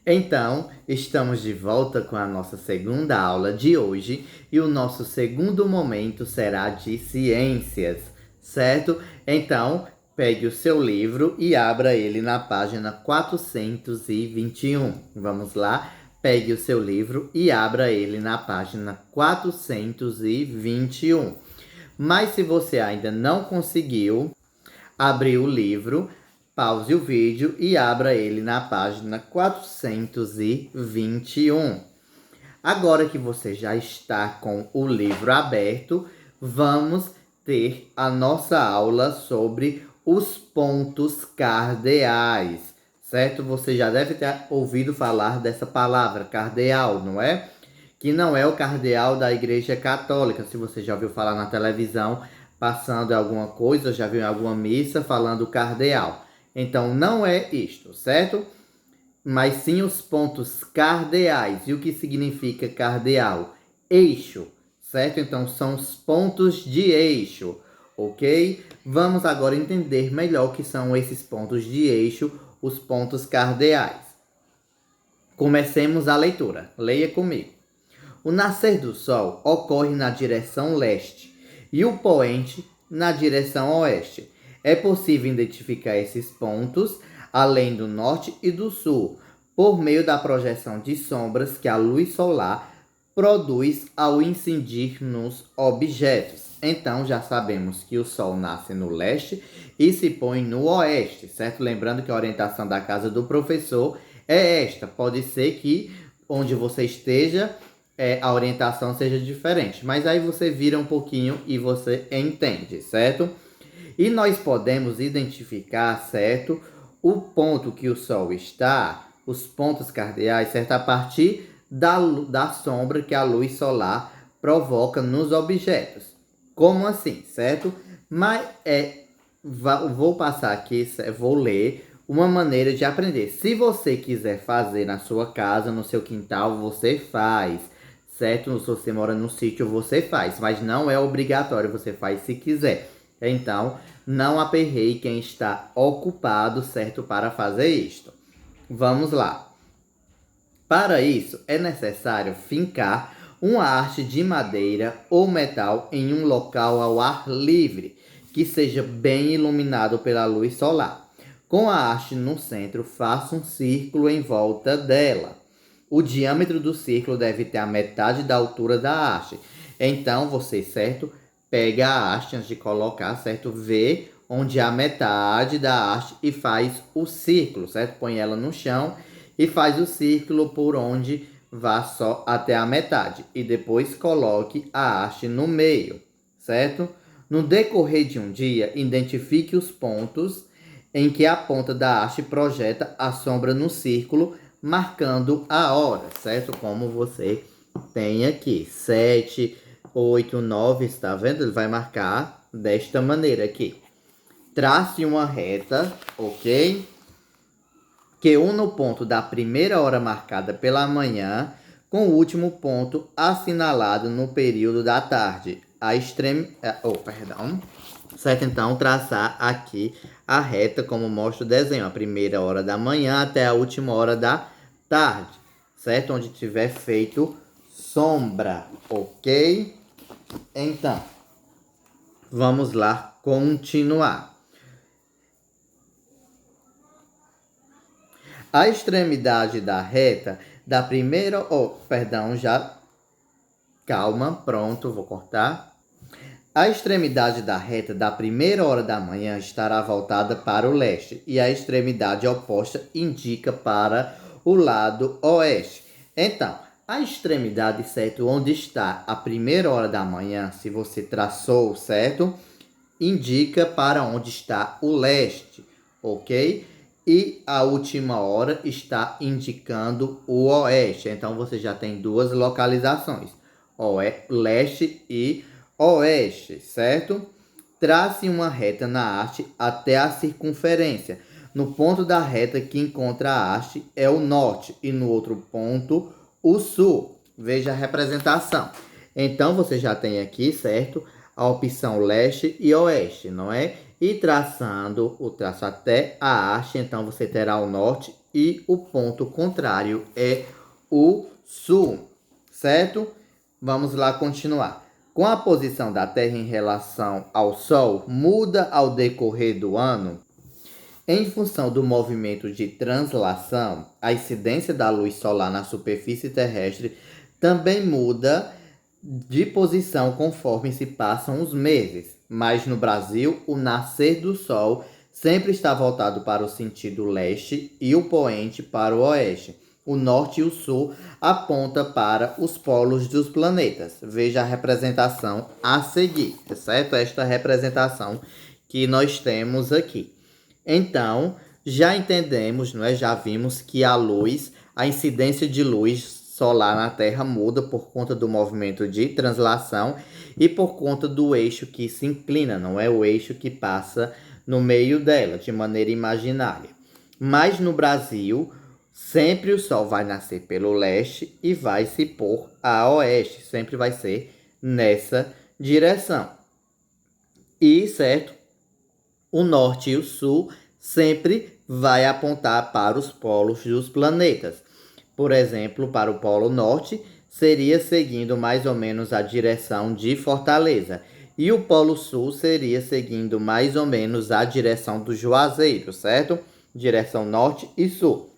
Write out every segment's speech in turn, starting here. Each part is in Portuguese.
Então, estamos de volta com a nossa segunda aula de hoje e o nosso segundo momento será de ciências, certo? Então, pegue o seu livro e abra ele na página 421. Vamos lá? Pegue o seu livro e abra ele na página 421. Mas se você ainda não conseguiu abrir o livro, pause o vídeo e abra ele na página 421. Agora que você já está com o livro aberto, vamos ter a nossa aula sobre os pontos cardeais, certo? Você já deve ter ouvido falar dessa palavra, cardeal, não é? Que não é o cardeal da Igreja Católica. Se você já ouviu falar na televisão, passando alguma coisa, já viu em alguma missa falando cardeal. Então, não é isto, certo? Mas sim os pontos cardeais. E o que significa cardeal? Eixo, certo? Então, são os pontos de eixo, ok? Vamos agora entender melhor o que são esses pontos de eixo, os pontos cardeais. Comecemos a leitura. Leia comigo. O nascer do sol ocorre na direção leste e o poente na direção oeste. É possível identificar esses pontos, além do norte e do sul, por meio da projeção de sombras que a luz solar produz ao incidir nos objetos. Então, já sabemos que o sol nasce no leste e se põe no oeste, certo? Lembrando que a orientação da casa do professor é esta. Pode ser que onde você esteja, a orientação seja diferente. Mas aí você vira um pouquinho e você entende, certo? E nós podemos identificar, certo, o ponto que o Sol está, os pontos cardeais, certo, a partir da sombra que a luz solar provoca nos objetos. Como assim, certo? Mas vou passar aqui, vou ler uma maneira de aprender. Se você quiser fazer na sua casa, no seu quintal, você faz, certo? Se você mora no sítio, você faz, mas não é obrigatório, você faz se quiser. Então, não aperreie quem está ocupado, certo, para fazer isto. Vamos lá. Para isso, é necessário fincar uma haste de madeira ou metal em um local ao ar livre, que seja bem iluminado pela luz solar. Com a haste no centro, faça um círculo em volta dela. O diâmetro do círculo deve ter a metade da altura da haste. Então, você, certo, pega a haste antes de colocar, certo? Vê onde há a metade da haste e faz o círculo, certo? Põe ela no chão e faz o círculo por onde vá só até a metade. E depois coloque a haste no meio, certo? No decorrer de um dia, identifique os pontos em que a ponta da haste projeta a sombra no círculo, marcando a hora, certo? Como você tem aqui, 7, 8, 9, está vendo? Ele vai marcar desta maneira aqui. Trace uma reta, ok? Que una o ponto da primeira hora marcada pela manhã com o último ponto assinalado no período da tarde. Certo? Então, traçar aqui a reta como mostra o desenho. A primeira hora da manhã até a última hora da tarde. Certo? Onde tiver feito sombra, ok? Então, vamos lá continuar. A extremidade da reta da primeira... Calma, pronto, vou cortar. A extremidade da reta da primeira hora da manhã estará voltada para o leste e a extremidade oposta indica para o lado oeste. Então, a extremidade, certo, onde está a primeira hora da manhã, se você traçou, certo, indica para onde está o leste, ok? E a última hora está indicando o oeste. Então, você já tem duas localizações, leste e oeste, certo? Trace uma reta na haste até a circunferência. No ponto da reta que encontra a haste é o norte e no outro ponto o sul. Veja a representação. Então, você já tem aqui, certo, a opção leste e oeste, não é? E traçando o traço até a haste, então você terá o norte e o ponto contrário é o sul, certo? Vamos lá continuar. Com a posição da Terra em relação ao Sol muda ao decorrer do ano, em função do movimento de translação, a incidência da luz solar na superfície terrestre também muda de posição conforme se passam os meses. Mas no Brasil, o nascer do Sol sempre está voltado para o sentido leste e o poente para o oeste. O norte e o sul apontam para os polos dos planetas. Veja a representação a seguir, certo? Esta representação que nós temos aqui. Então, já entendemos, não é? Já vimos que a incidência de luz solar na Terra muda por conta do movimento de translação e por conta do eixo que se inclina, não é? O eixo que passa no meio dela, de maneira imaginária. Mas no Brasil, sempre o Sol vai nascer pelo leste e vai se pôr a oeste. Sempre vai ser nessa direção. E, certo? O norte e o sul sempre vai apontar para os polos dos planetas. Por exemplo, para o polo norte, seria seguindo mais ou menos a direção de Fortaleza. E o polo sul seria seguindo mais ou menos a direção do Juazeiro, certo? Direção norte e sul.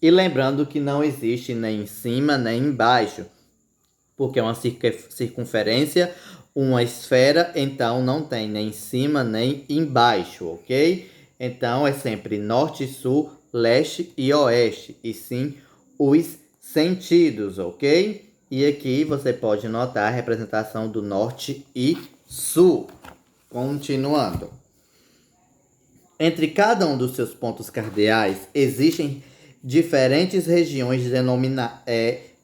E lembrando que não existe nem em cima nem embaixo, porque é uma circunferência, uma esfera, então não tem nem em cima nem embaixo, ok? Então é sempre norte, sul, leste e oeste, e sim os sentidos, ok? E aqui você pode notar a representação do norte e sul. Continuando. Entre cada um dos seus pontos cardeais existem diferentes regiões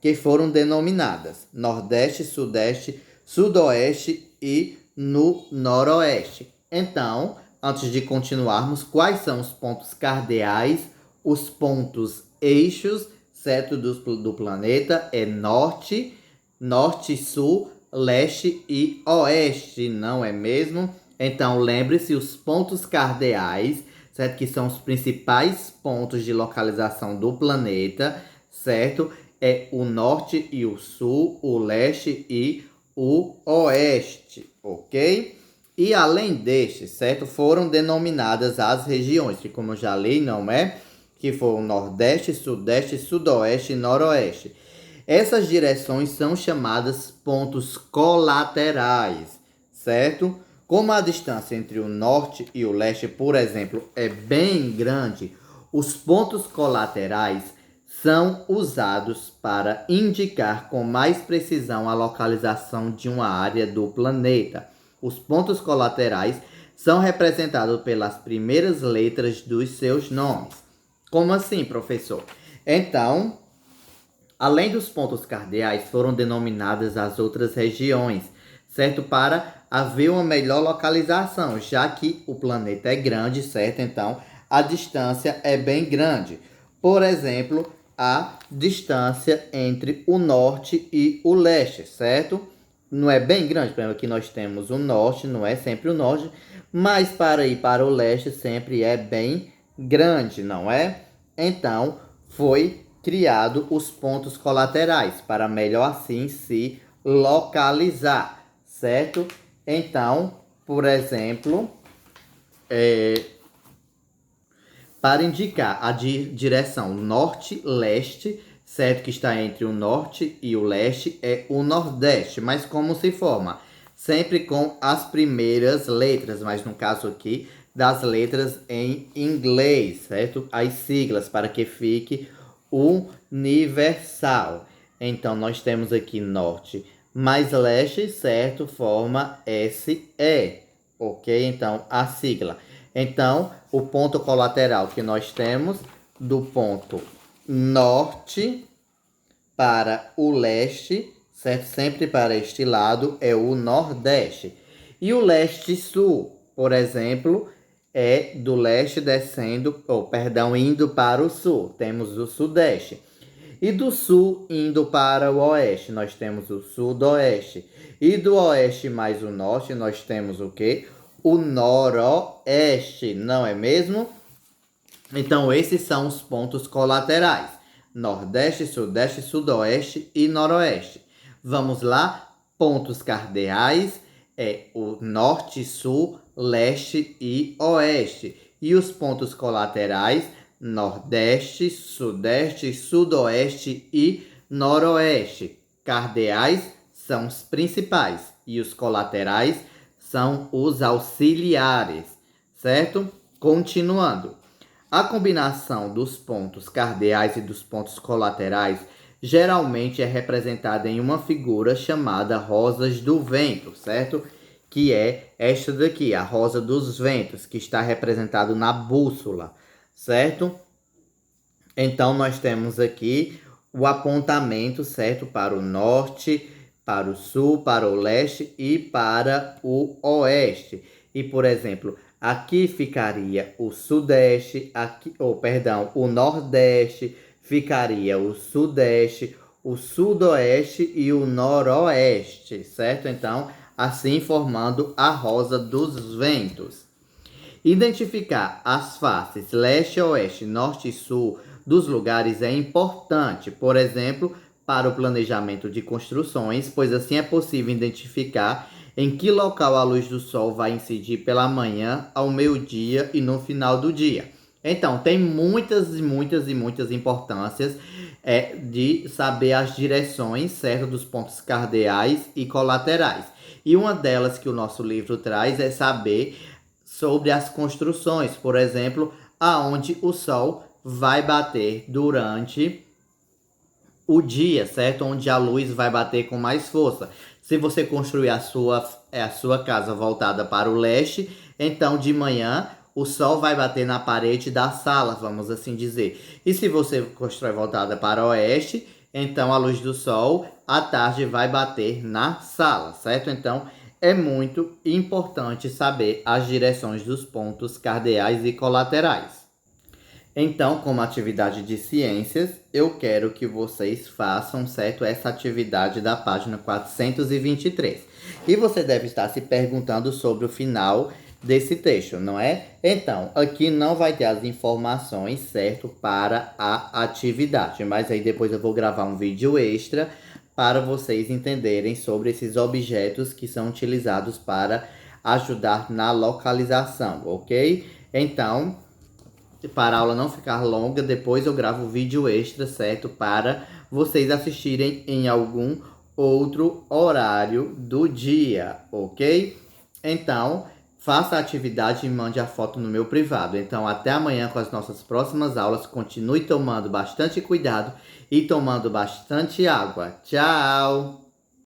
que foram denominadas Nordeste, Sudeste, Sudoeste e no Noroeste. Então, antes de continuarmos, quais são os pontos cardeais? Os pontos eixos, certo, do planeta é norte, sul, leste e oeste, não é mesmo? Então, lembre-se, os pontos cardeais, certo, que são os principais pontos de localização do planeta, certo? É o norte e o sul, o leste e o oeste, ok? E além destes, certo, foram denominadas as regiões, que como eu já li, não é? Que foram Nordeste, Sudeste, Sudoeste e Noroeste. Essas direções são chamadas pontos colaterais, certo? Como a distância entre o norte e o leste, por exemplo, é bem grande, os pontos colaterais são usados para indicar com mais precisão a localização de uma área do planeta. Os pontos colaterais são representados pelas primeiras letras dos seus nomes. Como assim, professor? Então, além dos pontos cardeais, foram denominadas as outras regiões, certo? Para haver uma melhor localização, já que o planeta é grande, certo? Então, a distância é bem grande. Por exemplo, a distância entre o norte e o leste, certo? Não é bem grande, por exemplo, aqui nós temos o norte, não é sempre o norte, mas para ir para o leste sempre é bem grande, não é? Então, foi criado os pontos colaterais para melhor assim se localizar, certo? Então, por exemplo, para indicar a direção norte-leste, certo? Que está entre o norte e o leste, é o nordeste. Mas como se forma? Sempre com as primeiras letras, mas no caso aqui, das letras em inglês, certo? As siglas, para que fique universal. Então, nós temos aqui norte mais leste, certo? Forma SE, ok? Então, a sigla. Então, o ponto colateral que nós temos do ponto norte para o leste, certo? Sempre para este lado é o nordeste. E o leste-sul, por exemplo, é do leste descendo, indo para o sul. Temos o sudeste. E do sul indo para o oeste, nós temos o sudoeste. E do oeste mais o norte, nós temos o quê? O noroeste, não é mesmo? Então, esses são os pontos colaterais: Nordeste, Sudeste, Sudoeste e Noroeste. Vamos lá? Pontos cardeais é o Norte, Sul, Leste e Oeste. E os pontos colaterais: Nordeste, Sudeste, Sudoeste e Noroeste. Cardeais são os principais e os colaterais são os auxiliares, certo? Continuando. A combinação dos pontos cardeais e dos pontos colaterais geralmente é representada em uma figura chamada rosas do vento, certo? Que é esta daqui, a rosa dos ventos, que está representado na bússola, certo? Então, nós temos aqui o apontamento, certo? Para o norte, para o sul, para o leste e para o oeste. E, por exemplo, aqui ficaria o sudeste, aqui, o nordeste, ficaria o sudeste, o sudoeste e o noroeste, certo? Então, assim formando a rosa dos ventos. Identificar as faces leste, oeste, norte e sul dos lugares é importante, por exemplo, para o planejamento de construções, pois assim é possível identificar em que local a luz do sol vai incidir pela manhã, ao meio-dia e no final do dia. Então, tem muitas e muitas importâncias de saber as direções, certo, dos pontos cardeais e colaterais. E uma delas que o nosso livro traz é saber sobre as construções, por exemplo, aonde o sol vai bater durante o dia, certo? Onde a luz vai bater com mais força. Se você construir a sua casa voltada para o leste, então de manhã o sol vai bater na parede da sala, vamos assim dizer. E se você constrói voltada para o oeste, então a luz do sol à tarde vai bater na sala, certo? Então é muito importante saber as direções dos pontos cardeais e colaterais. Então, como atividade de ciências, eu quero que vocês façam, certo, essa atividade da página 423. E você deve estar se perguntando sobre o final desse texto, não é? Então, aqui não vai ter as informações, certo, para a atividade. Mas aí depois eu vou gravar um vídeo extra para vocês entenderem sobre esses objetos que são utilizados para ajudar na localização, ok? Então, para a aula não ficar longa, depois eu gravo o vídeo extra, certo? Para vocês assistirem em algum outro horário do dia, ok? Então, faça a atividade e mande a foto no meu privado. Então, até amanhã com as nossas próximas aulas. Continue tomando bastante cuidado e tomando bastante água. Tchau!